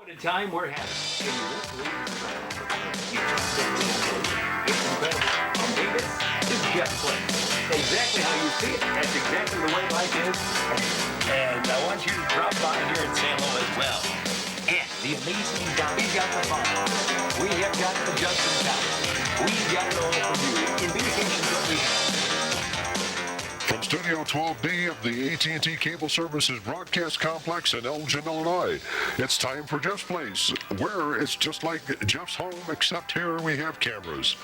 What a time we're having. And you won't believe it's incredible. And this is Jeff Flynn. Exactly how you see it. That's exactly the way life is. And I want you to drop by here and say hello as well. And the amazing guy, we've got the fun. We have got the Justin Tower. We've got it all for you. Indications that we have. From Studio 12B of the AT&T Cable Services Broadcast Complex in Elgin, Illinois, it's time for Jeff's Place, where it's just like Jeff's home, except here we have cameras.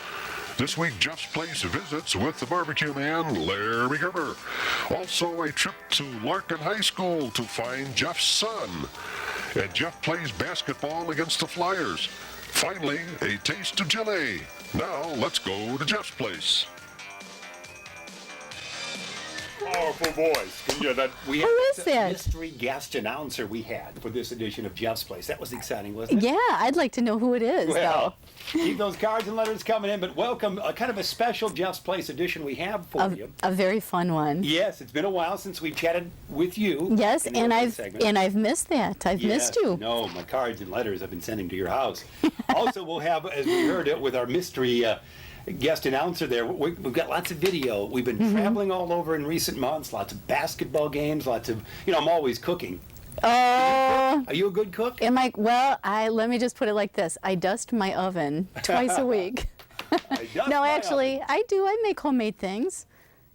This week, Jeff's Place visits with the barbecue man, Larry Gerber. Also, a trip to Larkin High School to find Jeff's son. And Jeff plays basketball against the Flyers. Finally, a taste of Chile. Now, let's go to Jeff's Place. Powerful voice. Yeah, that Who is that? mystery guest announcer we had for this edition of Jeff's Place. That was exciting, wasn't it? Yeah, I'd like to know who it is, Well, keep those cards and letters coming in, but welcome, kind of a special Jeff's Place edition we have for though. you. A very fun one. Yes, it's been a while since we chatted with you. Yes, in the and opening I've segment. missed that. I've missed you. No, my cards and letters I've been sending to your house. Also, we'll have, as we heard it, with our mystery guest announcer there, we've got lots of video. We've been traveling all over in recent months, lots of basketball games, lots of, I'm always cooking. Oh, Are you a good cook? am I? Well, let me just put it like this. I dust my oven twice a week. I dust No, my actually, oven. I do. I make homemade things.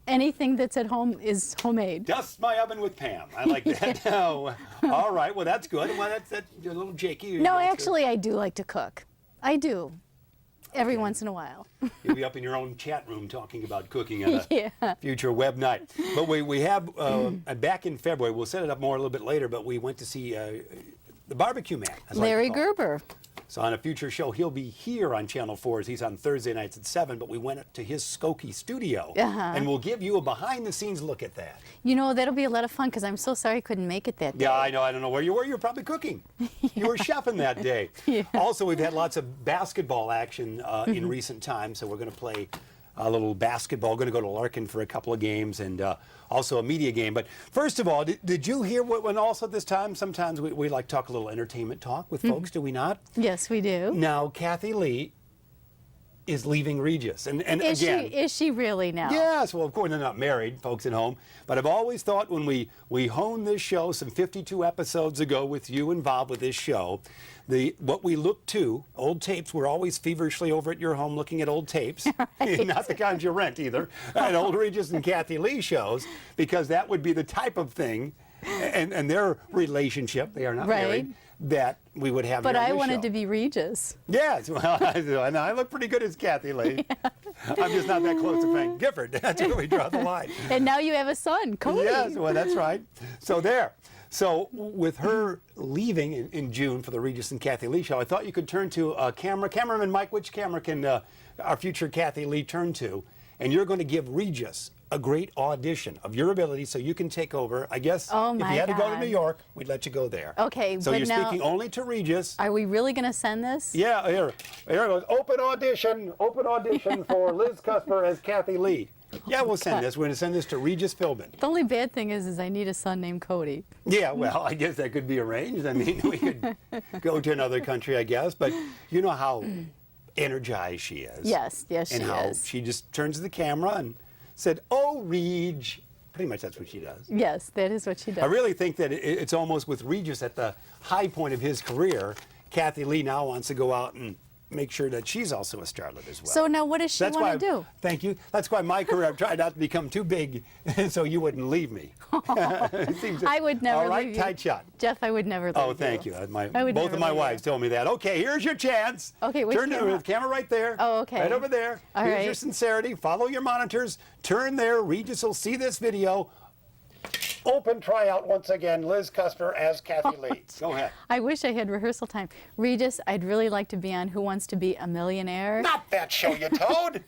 Anything that's at home is homemade. Dust my oven with Pam. I like that. No. All right, well, that's good. Well, that's you're a little jakey. No, actually, I do like to cook. I do. Every once in a while. You'll be up in your own chat room talking about cooking on a Yeah. future web night. But we have, back in February, we'll set it up more a little bit later, but we went to see the barbecue man. as I like to Larry call him. Gerber. So on a future show, he'll be here on Channel 4 as he's on Thursday nights at 7, but we went to his Skokie studio. And we'll give you a behind-the-scenes look at that. You know, that'll be a lot of fun because I'm so sorry I couldn't make it that day. Yeah, I know. I don't know where you were. You were probably cooking. You were chefing that day. Also, we've had lots of basketball action in recent times, so we're going to play a little basketball. Going to go to Larkin for a couple of games and also a media game. But first of all, did you hear when also this time, sometimes we like talk a little entertainment talk with folks, do we not? Yes, we do. Now, Kathy Lee is leaving Regis. And Is again, is she really now? yes, well, of course, they're not married, folks at home. But I've always thought when we honed this show some 52 episodes ago with you involved with this show, what we looked to, old tapes, we're always feverishly over at your home looking at old tapes, not the kinds you rent either, and old Regis and Kathy Lee shows, because that would be the type of thing, and their relationship, they are not married, that we would have But here on I this wanted show. to be Regis. Yes, well, I look pretty good as Kathy Lee. I'm just not that close to Frank Gifford. That's where we draw the line. And now you have a son, Cody. Yes, well, that's right. So there. So with her leaving in June for the Regis and Kathy Lee show, I thought you could turn to a cameraman Mike. Which camera can our future Kathy Lee turn to? And you're going to give Regis a great audition of your ability so you can take over. I guess Oh, if my you had to go to God. New York, we'd let you go there. Okay, So but you're now- speaking only to Regis. Are we really going to send this? Yeah, here it goes. Open audition for Liz Kusper as Kathy Lee. Yeah, we'll send this. We're going to send this to Regis Philbin. The only bad thing is I need a son named Cody. Yeah, well, I guess that could be arranged. I mean, we could go to another country, I guess. But you know how energized she is. Yes, yes, And she how is. she just turns to the camera and said, "Oh, Reg." Pretty much that's what she does. Yes, that is what she does. I really think that it's almost with Regis at the high point of his career. Kathy Lee now wants to go out and make sure that she's also a starlet as well. So now what does she That's why, want to do? Thank you. That's why my career, I've tried not to become too big so you wouldn't leave me. It seems I would never All right, leave you. tight shot. Jeff, I would never leave Oh, thank you. I Both would never of my leave you. wives told me that. Okay, here's your chance. Okay, which Turn camera? the camera right there. Oh, okay. Right over there. All here's right. your sincerity. Follow your monitors. Turn there. Regis will see this video. Open tryout once again. Liz Kusper as Kathy Lee. Go ahead. I wish I had rehearsal time. Regis, I'd really like to be on Who Wants to Be a Millionaire. Not that show, you toad.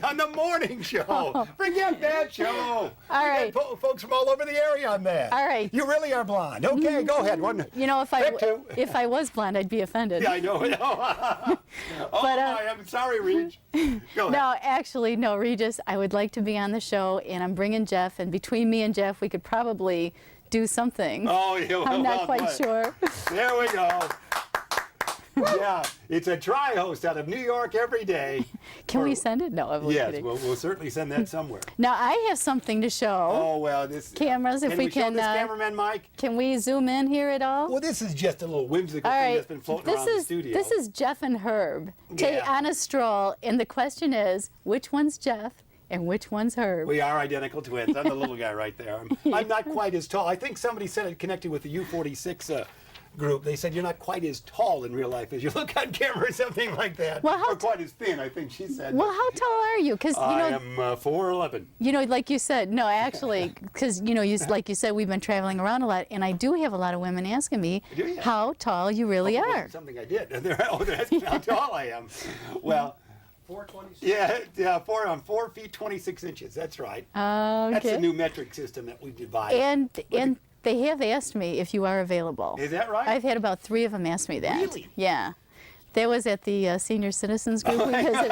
On the morning show. Forget that show. All We got right. folks from all over the area on that. All right. You really are blonde. Okay, go ahead. One. You know, Pick two. if I was blonde, I'd be offended. Yeah, I know. Oh, But, I'm sorry, Reg. Go ahead. No, actually, no, Regis, I would like to be on the show, and I'm bringing Jeff, and between me and Jeff, we could probably do something. Oh, yeah, I'm not well quite done. sure. There we go. Yeah, it's a tri-host out of New York every day. Can we send it? No, I'm Yes, kidding. we'll certainly send that somewhere. Now I have something to show. Oh, well, this... Cameras, if can we show can, this, cameraman Mike? Can we zoom in here at all? Well, this is just a little whimsical All thing right. that's been floating around the studio. This is Jeff and Herb Yeah. on a stroll, and the question is, which one's Jeff and which one's Herb? We are identical twins. I'm the little guy right there. I'm not quite as tall. I think somebody said it connected with the U46 group. They said you're not quite as tall in real life as you look on camera or something like that. Well, or quite as thin, I think she said. Well, how tall are you? Because I am 4'11". You know, like you said, no, actually, because like you said, we've been traveling around a lot, and I do have a lot of women asking me Do you? how tall you really Oh, are. something I did. They're asking how tall I am. Well, 426. yeah, I'm 4 feet 26 inches. That's right. Okay. That's the new metric system that we devised. And they have asked me if you are available. Is that right? I've had about 3 of them ask me that. Really? Yeah. That was at the senior citizens group we visited.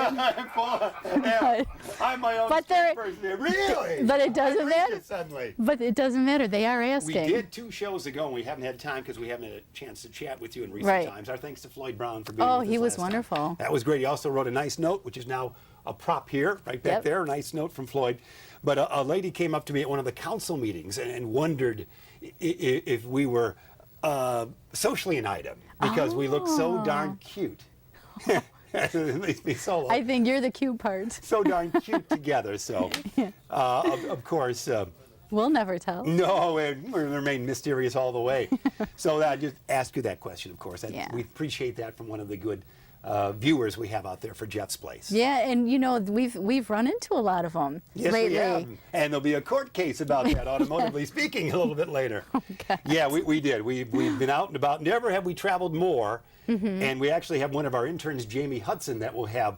I'm my own But they're- person here. Really? but it doesn't I reached matter. it suddenly. But it doesn't matter. They are We asking. did 2 shows ago, and we haven't had time because we haven't had a chance to chat with you in recent Right. times. Our thanks to Floyd Brown for being Oh, with us he was last time. wonderful. That was great. He also wrote a nice note, which is now a prop here, right back Yep. there. A nice note from Floyd. But a lady came up to me at one of the council meetings and wondered if we were socially an item because we look so darn cute. At least me solo. I think you're the cute part. So darn cute together. So, of course, We'll never tell. no, we remain mysterious all the way. So I just ask you that question, of course. Yeah. We appreciate that from one of the good viewers we have out there for Jeff's Place. Yeah, and you know we've run into a lot of them Yes, lately. we have. And there'll be a court case about that, automotively speaking, a little bit later. Yeah, we did. We've been out and about. Never have we traveled more. And we actually have one of our interns, Jamie Hudson, that will have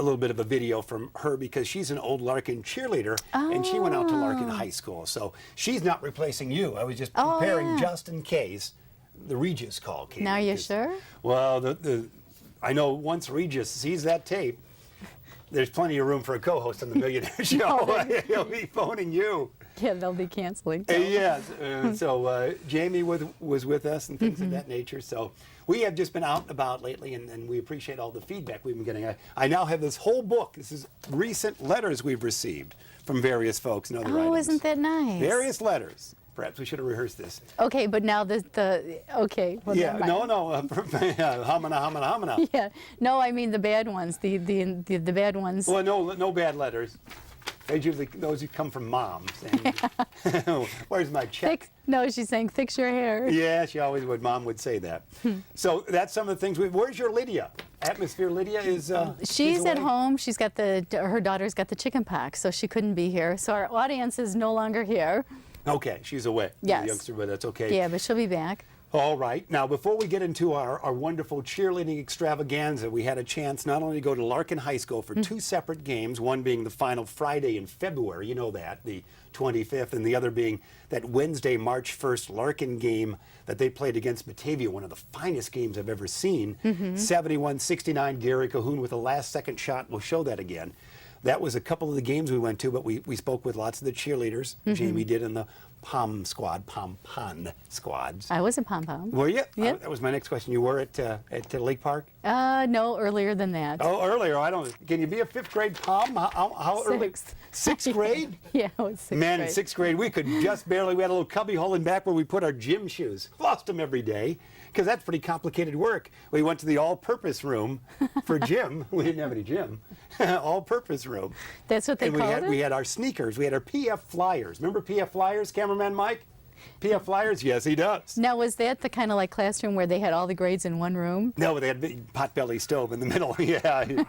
a little bit of a video from her because she's an old Larkin cheerleader and she went out to Larkin High School. So she's not replacing you. I was just preparing yeah. just in case the Regis call came. Now in, you 'cause- sure? Well, I know once Regis sees that tape, there's plenty of room for a co-host on the Millionaire Show. He'll be phoning you. Yeah, they'll be canceling. Yes. So Jamie was with us and things of that nature. So we have just been out and about lately, and we appreciate all the feedback we've been getting. I now have this whole book. This is recent letters we've received from various folks and other Oh, items. isn't that nice? Various letters. Perhaps we should have rehearsed this. Okay, but now okay. Well, Yeah, never mind. no. Hamana. Yeah, no, I mean the bad ones. The bad ones. Well, no bad letters. Those who come from mom saying, "Where's my check?" No, she's saying fix your hair. Yeah, she always would. Mom would say that. So that's some of the things. Where's your Lydia? Atmosphere Lydia is. She's at away? home. She's got her daughter's got the chicken pox, so she couldn't be here. So our audience is no longer here. Okay, she's away. Yes. The youngster, but that's okay. Yeah, but she'll be back. All right. Now, before we get into our wonderful cheerleading extravaganza, we had a chance not only to go to Larkin High School for 2 separate games, one being the final Friday in February, you know that, the 25th, and the other being that Wednesday, March 1st Larkin game that they played against Batavia, one of the finest games I've ever seen. 71-69, Gary Cahoon with a last-second shot. We'll show that again. That was a couple of the games we went to, but we spoke with lots of the cheerleaders. Jamie did in the pom squads. I was a pom-pom. Were you? Yep. That was my next question. You were at Lake Park? No, earlier than that. Oh, earlier. I don't. Can you be a 5th grade pom? How early? 6th. 6th grade? Yeah, it was 6th Man, grade. in 6th grade, we could just barely. We had a little cubby hole in back where we put our gym shoes. Lost them every day because that's pretty complicated work. We went to the all-purpose room for gym. We didn't have any gym. All-purpose room. That's what they And called it? we had our sneakers. We had our PF Flyers. Remember PF Flyers, cameraman Mike? PF Flyers? Yes, he does. Now, was that the kind of like classroom where they had all the grades in one room? No, they had a big potbelly stove in the middle. Yeah.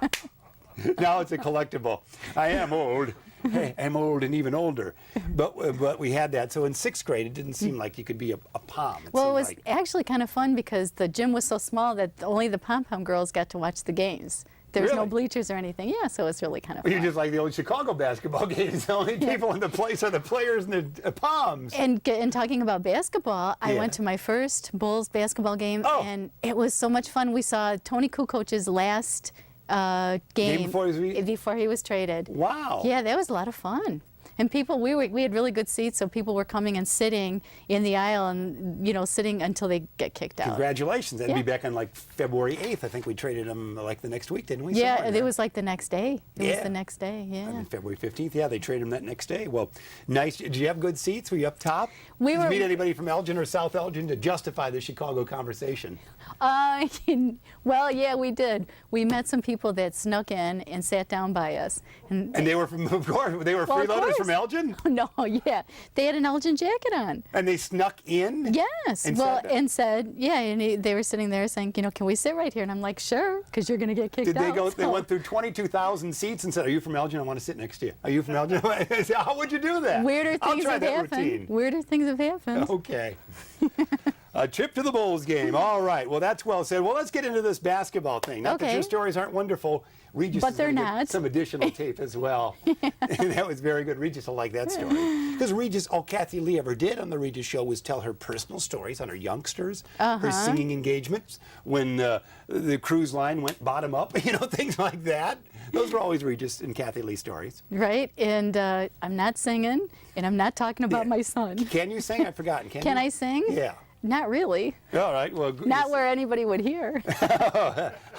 Now it's a collectible. I am old. Hey, I'm old and even older. But we had that. So in 6th grade, it didn't seem like you could be a pom. Well, it seemed was like, actually kind of fun because the gym was so small that only the pom-pom girls got to watch the games. There was no Really? bleachers or anything. Yeah, so it's really kind of fun. you're just like the old Chicago basketball games. The only people in the place are the players and the poms. And talking about basketball, I Yeah. went to my first Bulls basketball game, Oh. and it was so much fun. We saw Tony Kukoc's last game before he was before he was traded. Wow. Yeah, that was a lot of fun. And people, we had really good seats, so people were coming and sitting in the aisle and, you know, sitting until they get kicked out. Congratulations. That'd Yeah. be back on like February 8th. I think we traded them like the next week, didn't we? Yeah, Somewhere in it there. was like the next day. It was Yeah. the next day, yeah. And February 15th, yeah, they traded them that next day. Well, nice. Did you have good seats? Were you up top? We Did were- you meet anybody from Elgin or South Elgin to justify the Chicago conversation? Well, yeah, we did. We met some people that snuck in and sat down by us. And they were from, of course, they were Well, of freeloaders course. from Elgin? No, yeah. They had an Elgin jacket on. And they snuck in? Yes. And Well, said- and said, yeah, and they were sitting there saying, you know, can we sit right here? And I'm like, sure, because you're going to get kicked Did they out. go? They so- went through 22,000 seats and said, "Are you from Elgin? I want to sit next to you. Are you from Elgin?" How would you do that? Weirder I'll things try have that happened. routine. Weirder things have happened. Okay. A trip to the Bulls game. All right. Well, that's well said. Well, let's get into this basketball thing. Not that Okay. your stories aren't wonderful. Regis But is they're gonna get not. some additional tape as well. And that was very good. Regis will like that story. Because Regis, all Kathy Lee ever did on the Regis show was tell her personal stories on her youngsters, her singing engagements, when the cruise line went bottom up, you know, things like that. Those were always Regis and Kathy Lee stories. Right? And I'm not singing, and I'm not talking about Yeah. my son. Can you sing? I've forgotten. Can Can you? I sing? Yeah. Not really. All right. Well, Not where anybody would hear.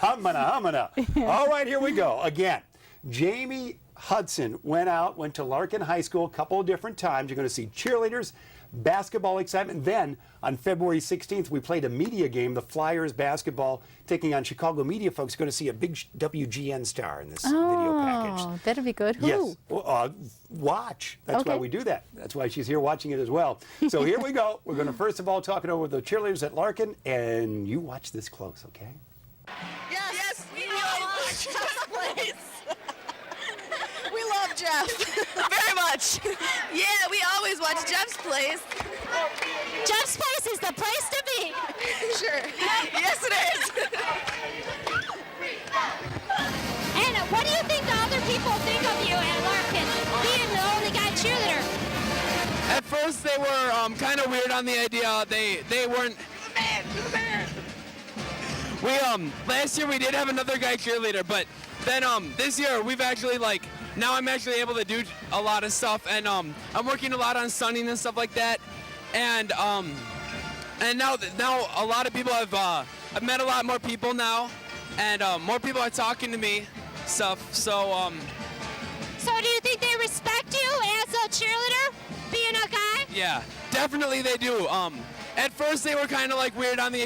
Humana. All right, here we go. Again, Jamie Hudson went to Larkin High School a couple of different times. You're going to see cheerleaders, basketball excitement. Then on February 16th, we played a media game, the Flyers basketball, taking on Chicago media folks. Going to see a big WGN star in this video package. Oh, that'd be good. Who? Yes. Well, watch. That's why Okay. we do that. That's why she's here watching it as well. So here we go. We're going to first of all talk it over with the cheerleaders at Larkin, and you watch this close, okay? Yes, we love Jeff's place. We love Jeff very much. Yeah, we always watch Jeff's place. Jeff's place is the place to be. Sure. Yes, it is. And what do you think the other people think of you at Larkin, being the only guy cheerleader? At first, they were kind of weird on the idea. They weren't. We last year we did have another guy cheerleader, but then this year we've actually now I'm actually able to do a lot of stuff, and I'm working a lot on sunning and stuff like that, and now a lot of people have I've met a lot more people now, and more people are talking to me, stuff. So So do you think they respect you as a cheerleader, being a guy? yeah, definitely they do. At first they were kind of weird on the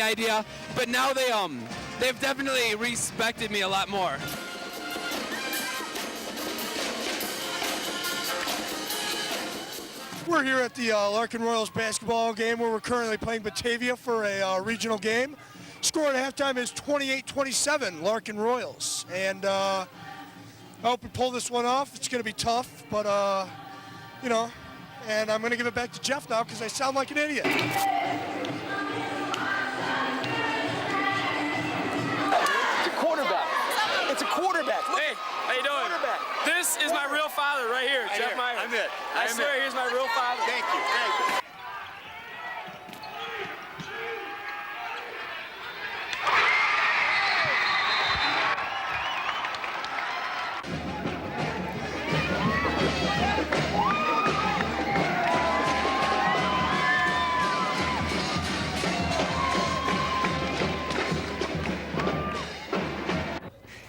idea, but now they've definitely respected me a lot more. We're here at the Larkin Royals basketball game where we're currently playing Batavia for a regional game. Score at halftime is 28-27, Larkin Royals. And I hope we pull this one off. It's going to be tough, but, you know, and I'm going to give it back to Jeff now because I sound like an idiot. It's a quarterback. It's a quarterback. Look, Hey, how you doing? quarterback. This is my real father right here, Right Jeff here. Meyer. I'm it. I I'm swear, it. here's my real father. Thank you. Thank you.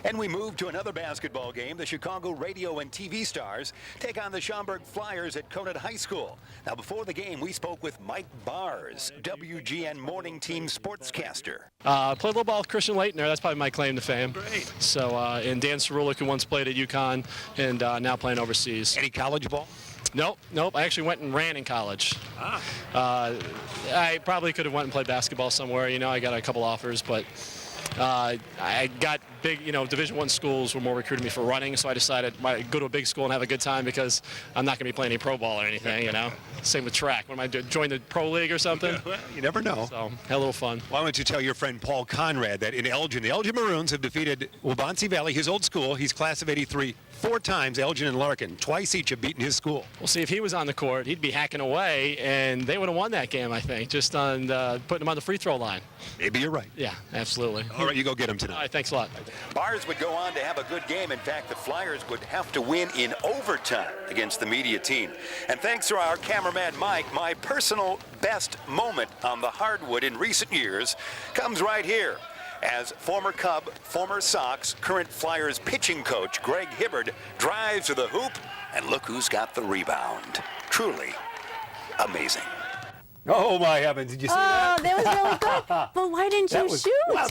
And we move to another basketball game. The Chicago radio and TV stars take on the Schaumburg Flyers at Conant High School. Now, before the game, we spoke with Mike Bars, WGN morning team sportscaster. Played a little ball with Christian Leitner. That's probably my claim to fame. Great. So, and Dan Cerulik, who once played at UConn and now playing overseas. Any college ball? Nope. I actually went and ran in college. I probably could have went and played basketball somewhere. You know, I got a couple offers, but I got big, Division I schools were more recruiting me for running, so I decided I'd go to a big school and have a good time because I'm not going to be playing any pro ball or anything, Same with track. What am I doing? Join the pro league or something? Well, you never know. So, had a little fun. Why don't you tell your friend Paul Conrad that in Elgin, the Elgin Maroons have defeated Waubonsee Valley, his old school. He's class of '83, 4 times Elgin and Larkin. Twice each have beaten his school. We'll see if he was on the court. He'd be hacking away, and they would have won that game, I think, just on putting him on the free throw line. Maybe you're right. Yeah, absolutely. All All right, you go get him All tonight. right, thanks a lot. Bars would go on to have a good game. In fact, the Flyers would have to win in overtime against the media team. And thanks to our cameraman Mike, my personal best moment on the hardwood in recent years comes right here. As former Cub, former Sox, current Flyers pitching coach Greg Hibbard drives to the hoop, and look who's got the rebound. Truly amazing. Oh, my heavens. Did you see that? Oh, that was really good. But why didn't you shoot? Well,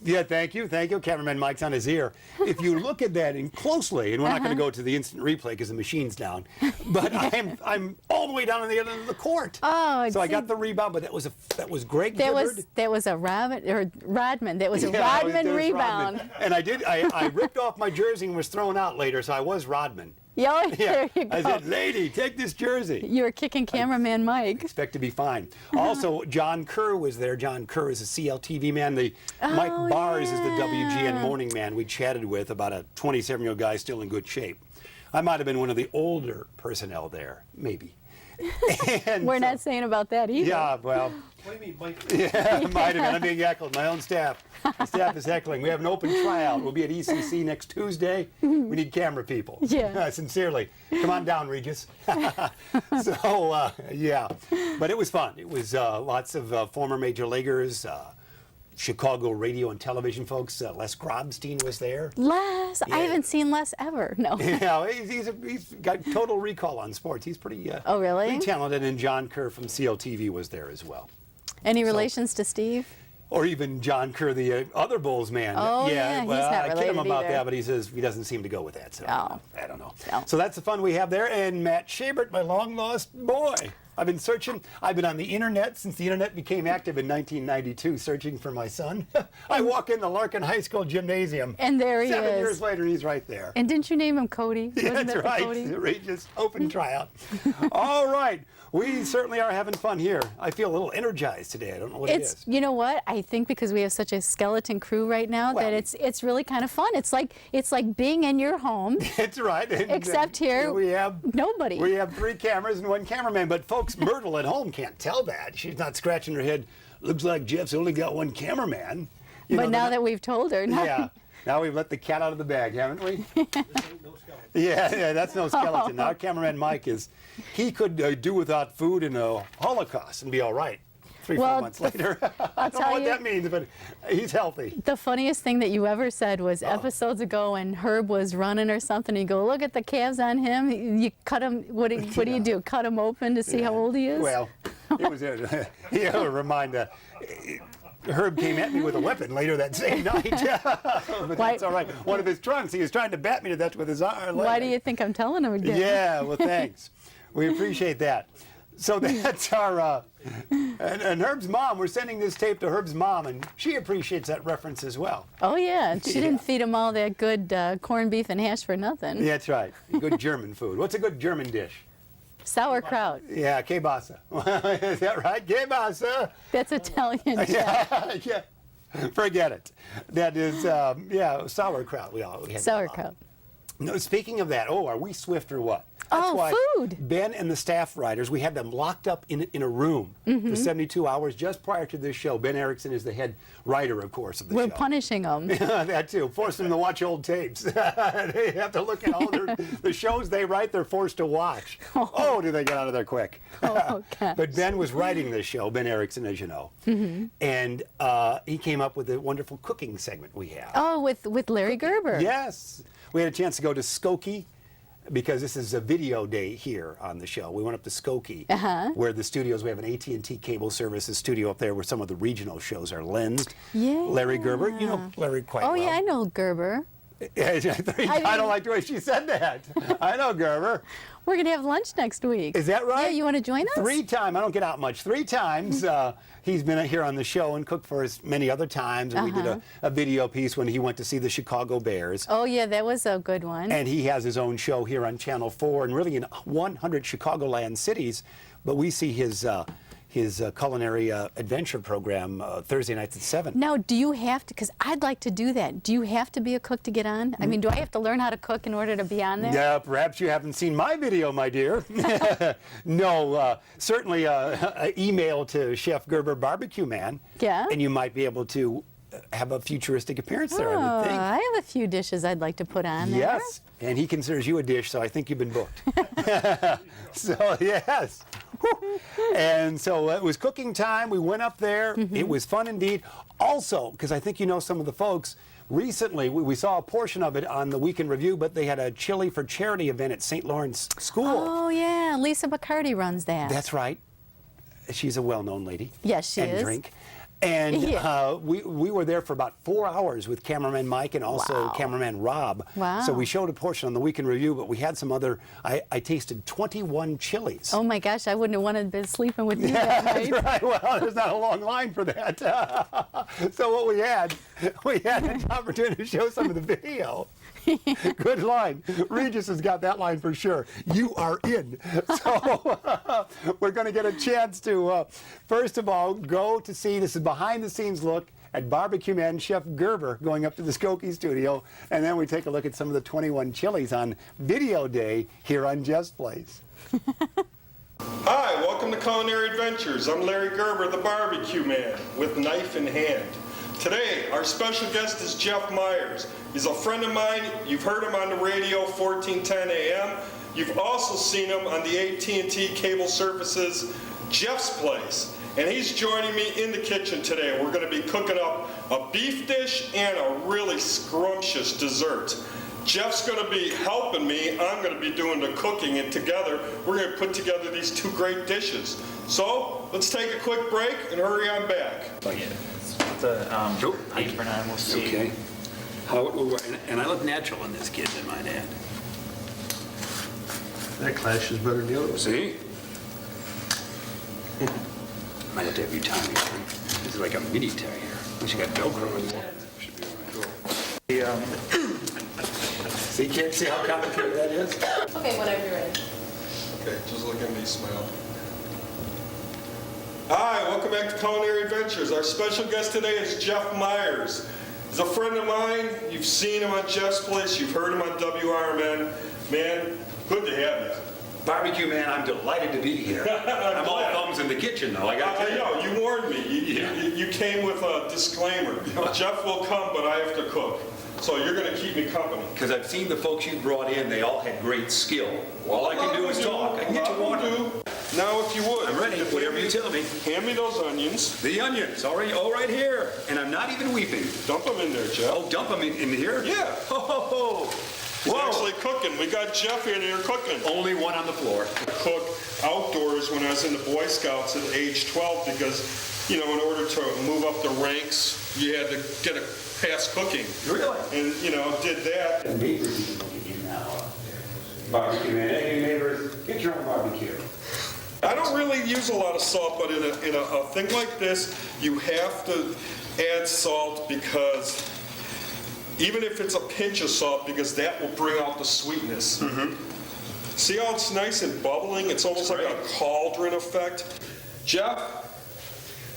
yeah, thank you. Thank you. Cameraman Mike's on his ear. If you look at that in closely, and we're not going to go to the instant replay because the machine's down, but I'm all the way down on the other end of the court. Oh, so I got the rebound, but that was Greg Hibbard. That was a Rodman. That was a Rodman rebound. Rodman. And I ripped off my jersey and was thrown out later, so I was Rodman. Yeah, there you go. I said, lady, take this jersey. You were kicking cameraman Mike. Expect to be fine. Also, John Kerr was there. John Kerr is a CLTV man. Mike Bars is the WGN morning man we chatted with, about a 27-year-old guy still in good shape. I might have been one of the older personnel there, maybe. And we're not saying about that either. Yeah, well. What do you mean, Mike? Yeah, might have been. I'm being heckled. My own staff. The staff is heckling. We have an open tryout. We'll be at ECC next Tuesday. We need camera people. Yeah. Sincerely. Come on down, Regis. So, yeah. But it was fun. It was lots of former major leaguers, Chicago radio and television folks. Les Grobstein was there. Les? Yeah. I haven't seen Les ever. No. Yeah, he's got total recall on sports. He's pretty, oh, really? pretty talented. And John Kerr from CLTV was there as well. Any relations to Steve? Or even John Kerr, the other Bulls man. Oh, yeah, he's well, not I kid him related about either. that, but he says he doesn't seem to go with that. So Oh. I don't know. No. So that's the fun we have there. And Matt Schabert, my long-lost boy. I've been searching. I've been on the internet since the internet became active in 1992, searching for my son. I walk in the Larkin High School gymnasium. And there he 7 is. years later, he's right there. And didn't you name him Cody? Yeah, Wasn't that's that the right. Cody? Outrageous open tryout. All right. We certainly are having fun here. I feel a little energized today. I don't know what it is. You know what? I think because we have such a skeleton crew right now Well, that it's really kind of fun. It's like being in your home. That's right. And, Except here, we have nobody. We have 3 cameras and 1 cameraman. But folks, Myrtle at home can't tell that. She's not scratching her head. Looks like Jeff's only got 1 cameraman. You But know, now that we've told her, yeah. Now we've let the cat out of the bag, haven't we? Yeah, that's no skeleton. Our cameraman Mike he could do without food in a Holocaust and be all right. 3-4 months later. I don't know what that means, but he's healthy. The funniest thing that you ever said was episodes ago when Herb was running or something. You go, look at the calves on him. You cut him. What do you do? Cut him open to see how old he is? Well, it was remind. Herb came at me with a weapon later that same night. But that's all right. One of his trunks, he was trying to bat me to death with his arm. Why do you think I'm telling him again? Yeah, well, thanks. We appreciate that. So that's our, and Herb's mom, we're sending this tape to Herb's mom, and she appreciates that reference as well. Oh, yeah. She didn't feed him all that good corned beef and hash for nothing. Yeah, that's right. Good German food. What's a good German dish? Sauerkraut. Yeah, kielbasa. Is that right? Kielbasa. That's Italian. Yeah. Forget it. That is, sauerkraut. We had Sauerkraut. No, speaking of that, are we swift or what? That's why food. Ben and the staff writers, we had them locked up in a room for 72 hours just prior to this show. Ben Erickson is the head writer, of course, of the show. We're punishing them. That too. Force them to watch old tapes. They have to look at all the shows they write, they're forced to watch. Oh, do they get out of there quick. Okay. But Ben was writing this show, Ben Erickson, as you know. And he came up with a wonderful cooking segment we have. Oh, with Larry Gerber. Yes. We had a chance to go to Skokie because this is a video day here on the show. We went up to Skokie, where the studios, we have an AT&T cable services studio up there where some of the regional shows are lensed. Yeah. Larry Gerber, you know Larry quite well. Oh, yeah, I know Gerber. I don't like the way she said that. I know Gerber. We're going to have lunch next week. Is that right? Yeah, you want to join us? 3 times. I don't get out much. 3 times he's been here on the show and cooked for us many other times. And we did a video piece when he went to see the Chicago Bears. Oh, yeah, that was a good one. And he has his own show here on Channel 4 and really in 100 Chicagoland cities. But we see his culinary adventure program Thursday nights at 7. Now, do you have to, because I'd like to do that, do you have to be a cook to get on? I mean, do I have to learn how to cook in order to be on there? Yeah, perhaps you haven't seen my video, my dear. No, certainly email to Chef Gerber Barbecue Man. Yeah. And you might be able to have a futuristic appearance there, I Oh, would think. I have a few dishes I'd like to put on there. Yes, and he considers you a dish, so I think you've been booked. So, yes. Whew. And so it was cooking time. We went up there. It was fun indeed. Also, because I think you know some of the folks, recently we saw a portion of it on the Weekend Review, but they had a Chili for Charity event at St. Lawrence School. Oh, yeah. Lisa Bacardi runs that. That's right. She's a well-known lady. Yes, she and is. Drink. And Yeah. we were there for about 4 hours with cameraman Mike and also cameraman Rob. Wow. So we showed a portion on the Weekend Review, but we had some other, I tasted 21 chilies. Oh my gosh, I wouldn't have wanted to be sleeping with you Yeah, that that's night. right. Well, there's not a long line for that. So what we had an opportunity to show some of the video. Good line. Regis has got that line for sure. You are in. So we're going to get a chance to, first of all, go to see, this is behind-the-scenes look at Barbecue Man Chef Gerber going up to the Skokie studio, and then we take a look at some of the 21 chilies on video day here on Jeff's Place. Hi, welcome to Culinary Adventures. I'm Larry Gerber, the Barbecue Man, with knife in hand. Today, our special guest is Jeff Myers. He's a friend of mine. You've heard him on the radio, 1410 AM. You've also seen him on the AT&T cable services, Jeff's Place. And he's joining me in the kitchen today. We're going to be cooking up a beef dish and a really scrumptious dessert. Jeff's going to be helping me. I'm going to be doing the cooking, and together we're going to put together these two great dishes. So let's take a quick break and hurry on back. The apron on, we'll see. Okay. And I look natural in this, kid, I might add. That clash is better than the other one. See? Might have to have you tie me. This is like a mini tie here. Unless you got Velcro in there. Should be all right. See, kid, see how complicated that is? Okay, whenever you're ready. Okay, just look at me, smile. Hi, welcome back to Culinary Adventures. Our special guest today is Jeff Myers. He's a friend of mine. You've seen him on Jeff's Place. You've heard him on WRMN. Man, good to have you. Barbecue Man, I'm delighted to be here. I'm all thumbs in the kitchen, though. I know, you warned me. You came with a disclaimer. Jeff will come, but I have to cook. So you're going to keep me company. Because I've seen the folks you brought in, they all had great skill. All I can do is talk. I can get you water. Now, if you would. I'm ready, whatever you tell me. Hand me those onions. The onions, all right here. And I'm not even weeping. Dump them in there, Jeff. Oh, dump them in here? Yeah. Ho, ho, ho. He's actually cooking. We got Jeff in here cooking. Only one on the floor. Cook outdoors when I was in the Boy Scouts at age 12 because, you know, in order to move up the ranks, you had to get past cooking. Really? And, you know, did that. The neighbors even look at you now. Barbecue Man, hey neighbors, get your own barbecue. I don't really use a lot of salt, but in a thing like this, you have to add salt because even if it's a pinch of salt, because that will bring out the sweetness. See how it's nice and bubbling? It's almost like a cauldron effect. Jeff,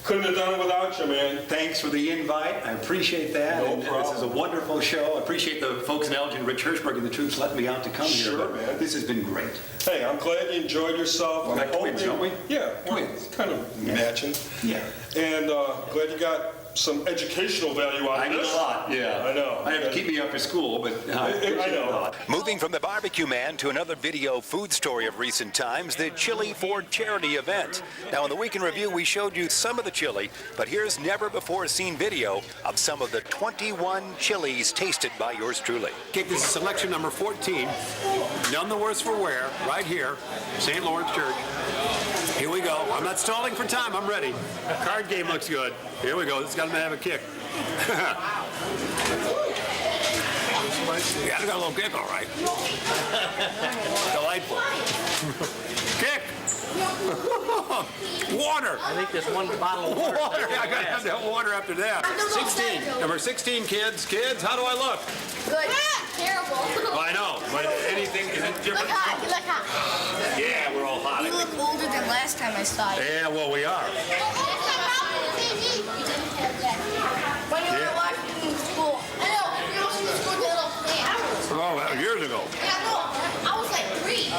couldn't have done it without you, man. Thanks for the invite. I appreciate that. No problem. This is a wonderful show. I appreciate the folks in Elgin, Rich Hirschberg, and the troops letting me out to come here. Sure, but man. This has been great. Hey, I'm glad you enjoyed yourself. We're like twins, don't we? Yeah, we're kind of matching. Yeah. And glad you got some educational value out of I need this. a lot, yeah. I know. I have to keep me up for school, but I appreciate it a lot. Moving from the Barbecue Man to another video food story of recent times, the Chili for Charity event. Now, in the Week in Review, we showed you some of the chili, but here's never-before-seen video of some of the 21 chilies tasted by yours truly. Okay, this is selection number 14. None the worse for wear, right here, St. Lawrence Church. Here we go. I'm not stalling for time. I'm ready. Card game looks good. Here we go. This is going to have a kick. Yeah, it's got a little kick, all right. Delightful. Kick. Water. I think there's one bottle of water. Water. I got to have that water after that. 16. Number 16, kids. Kids, how do I look? Good. Terrible. Well, I know, but anything is it different? Look hot. You look hot. Yeah, we're all hot. You look older than last time I saw you. Yeah, well, we are. When you were watching in school. I know. You were watching in school with the little fan. Oh, that was years ago. Yeah, no. I was like 3.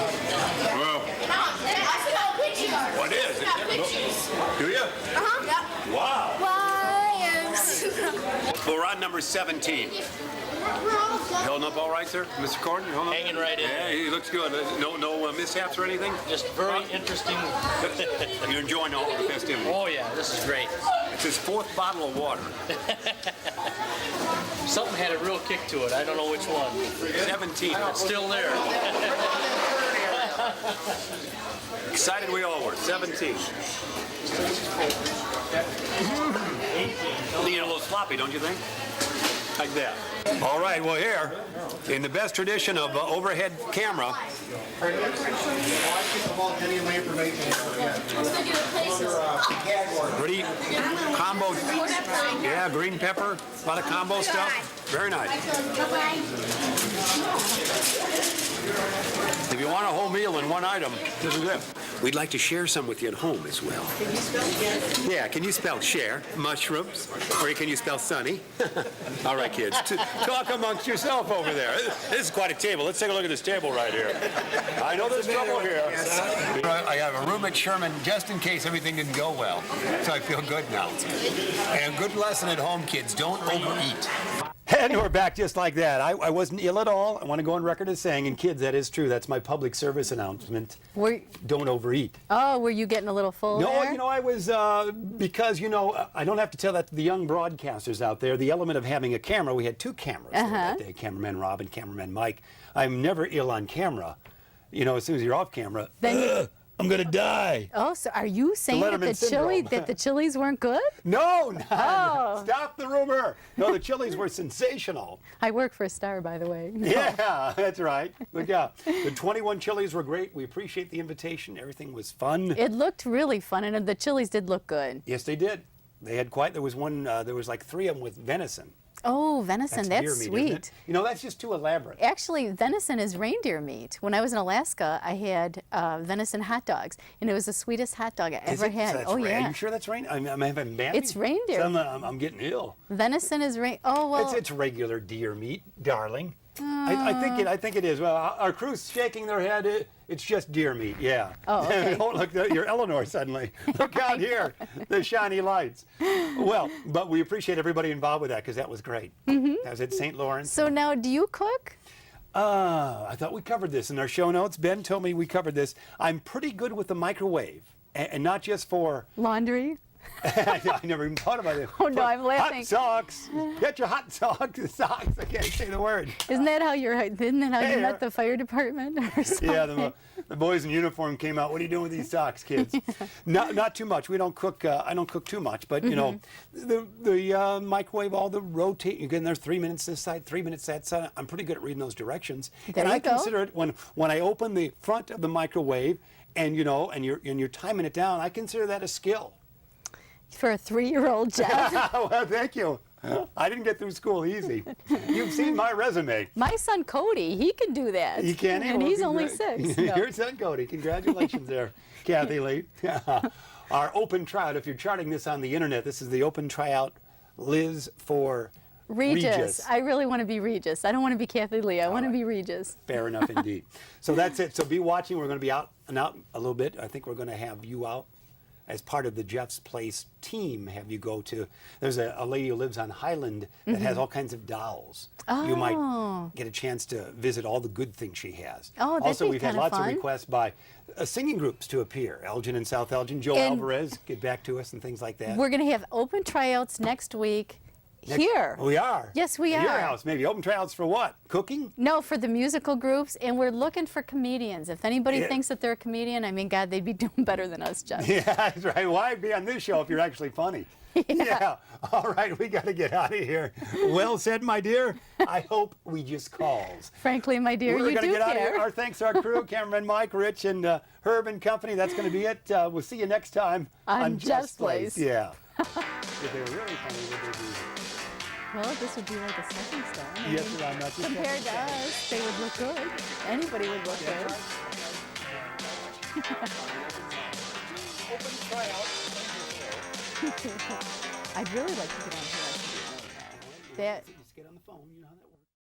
Well, I still have pictures. what is I have pictures. Do you? Uh-huh. Yep. Wow. Wires. Well, we're on number 17. Holding up all right, sir? Mr. Gordon, you holding up? Hanging right in Yeah, there. he looks good. No mishaps or anything? Just very interesting. You're enjoying all the festivities? Oh, yeah, this is great. It's his 4th bottle of water. Something had a real kick to it. I don't know which one. 17. It's still there. Excited we all were. 17. Need a little sloppy, don't you think? Like that. All right, well here, in the best tradition of overhead camera, green combo, yeah, green pepper, a lot of combo stuff. Very nice. If you want a whole meal in one item, this is it. We'd like to share some with you at home as well. Yeah, can you spell share? Mushrooms? Or can you spell sunny? All right, kids, talk amongst yourself over there. This is quite a table. Let's take a look at this table right here. I know there's trouble here. I have a room at Sherman just in case everything didn't go well. So I feel good now. And a good lesson at home, kids. Don't overeat. And we're back just like that. I wasn't ill at all. I want to go on record as saying, and kids, that is true. That's my public service announcement. Don't overeat. Oh, were you getting a little full No, there? you know, I was, because, you know, I don't have to tell that to the young broadcasters out there. The element of having a camera, we had 2 cameras there that day, cameraman Rob and cameraman Mike. I'm never ill on camera. You know, as soon as you're off camera, I'm going to die. Oh, so are you saying that the chilies weren't good? No, Oh. Stop the rumor. No, the chilies were sensational. I work for a Star, by the way. No. Yeah, that's right. But yeah, the 21 chilies were great. We appreciate the invitation. Everything was fun. It looked really fun, and the chilies did look good. Yes, they did. They had there was one, there was like 3 of them with venison. Oh, venison, that's deer meat, sweet. isn't it? You know, that's just too elaborate. Actually, venison is reindeer meat. When I was in Alaska, I had venison hot dogs, and it was the sweetest hot dog I ever had. So oh, yeah. Are you sure that's reindeer? I'm having Bambi. It's reindeer. So I'm getting ill. Venison is Oh, well. It's regular deer meat, darling. I think it is. Well, our crew's shaking their head. It's just deer meat, yeah. Oh, okay. Oh, look, you're Eleanor suddenly. Look out here, the shiny lights. Well, but we appreciate everybody involved with that because that was great. That was at St. Lawrence. So now, do you cook? I thought we covered this in our show notes. Ben told me we covered this. I'm pretty good with the microwave, and not just for laundry. I never even thought about it. Oh, no, I'm laughing. Hot socks. Get your hot socks. I can't say the word. Isn't that how you met the fire department or something? Yeah, the boys in uniform came out. What are you doing with these socks, kids? Not too much. We don't cook. I don't cook too much, but you know, the microwave, all the rotate. You get in there 3 minutes this side, 3 minutes that side. I'm pretty good at reading those directions. I consider it when I open the front of the microwave, and you know, and you're timing it down. I consider that a skill. For a 3-year-old, Jeff. Well, thank you. I didn't get through school easy. You've seen my resume. My son Cody, he can do that. He can? And he's only 6. No. Your son Cody. Congratulations there, Kathy Lee. Our open tryout, if you're charting this on the internet, this is the open tryout Liz for Regis. I really want to be Regis. I don't want to be Kathy Lee. I want to be Regis. Fair enough indeed. So that's it. So be watching. We're going to be out a little bit. I think we're going to have you out as part of the Jeff's Place team, have you go to, there's a lady who lives on Highland that has all kinds of dolls. Oh. You might get a chance to visit all the good things she has. Oh, that'd also, be we've had kinda lots fun. of requests by singing groups to appear. Elgin and South Elgin, Joe Alvarez, get back to us and things like that. We're going to have open tryouts next week. Here. We are. Yes, we At are. your house, maybe. Open tryouts for what? Cooking? No, for the musical groups, and we're looking for comedians. If anybody thinks that they're a comedian, I mean, God, they'd be doing better than us, Jeff. Yeah, that's right. Why be on this show if you're actually funny? Yeah. All right, we got to get out of here. Well said, my dear. I hope we just calls. Frankly, my dear, We're you gonna do get out of care. here. Our thanks to our crew, cameraman Mike, Rich, and Herb and company. That's going to be it. We'll see you next time on Jeff's Place. Yeah. If they were really funny, would they be? Well, this would be like a stepping stone. I Yes, mean, I'm not just compared to us, they would look good. Anybody would look good. Open tryout. I'd really like to get on here. That Just get on the phone. You know how that works.